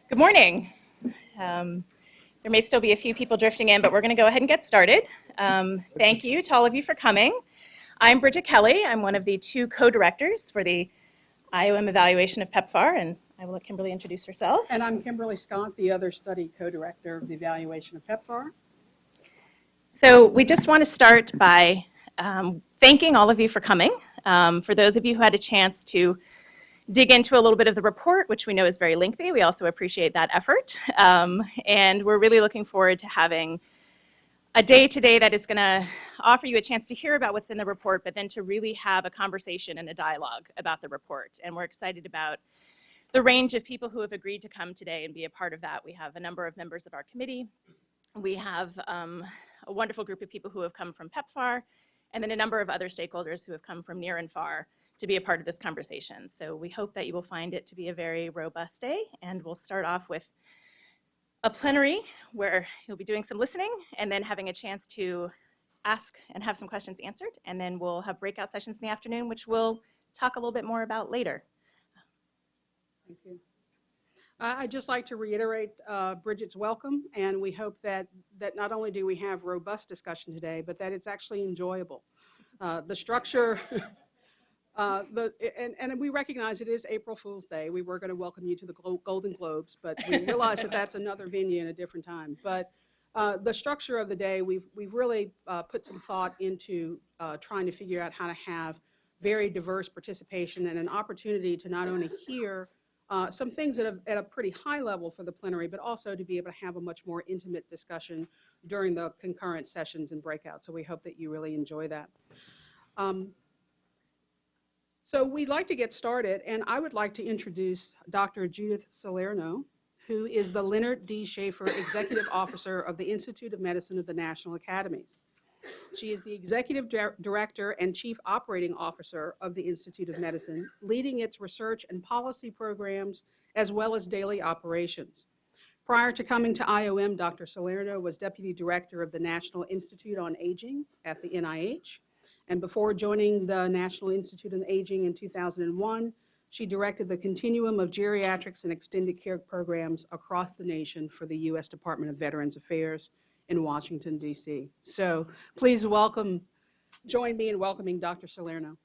Good morning. There may still be a few people drifting in, but we're going to go ahead and get started. Thank you to all of you for coming. I'm Bridget Kelly. I'm one of the two co-directors for the IOM evaluation of PEPFAR, and I will let Kimberly introduce herself. And I'm Kimberly Scott, the other study co-director of the evaluation of PEPFAR. So we just want to start by thanking all of you for coming. For those of you who had a chance to dig into a little bit of the report, which we know is very lengthy, we also appreciate that effort. And we're really looking forward to having a day today that is going to offer you a chance to hear about what's in the report, but then to really have a conversation and a dialogue about the report. And we're excited about the range of people who have agreed to come today and be a part of that. We have a number of members of our committee. We have a wonderful group of people who have come from PEPFAR, and then a number of other stakeholders who have come from near and far to be a part of this conversation. So we hope that you will find it to be a very robust day, and we'll start off with a plenary where you'll be doing some listening and then having a chance to ask and have some questions answered, and then we'll have breakout sessions in the afternoon, which we'll talk a little bit more about later. Thank you. I'd just like to reiterate Bridget's welcome, and we hope that not only do we have robust discussion today, but that it's actually enjoyable. The structure, and we recognize it is April Fool's Day. We were going to welcome you to the Golden Globes, but we realize that that's another venue and a different time. But the structure of the day, we've really put some thought into trying to figure out how to have very diverse participation and an opportunity to not only hear some things at a pretty high level for the plenary, but also to be able to have a much more intimate discussion during the concurrent sessions and breakouts. So we hope that you really enjoy that. So we'd like to get started, and I would like to introduce Dr. Judith Salerno, who is the Leonard D. Schaefer Executive Officer of the Institute of Medicine of the National Academies. She is the Executive Director and Chief Operating Officer of the Institute of Medicine, leading its research and policy programs as well as daily operations. Prior to coming to IOM, Dr. Salerno was Deputy Director of the National Institute on Aging at the NIH. And before joining the National Institute on Aging in 2001, she directed the continuum of geriatrics and extended care programs across the nation for the U.S. Department of Veterans Affairs in Washington, D.C. So please join me in welcoming Dr. Salerno.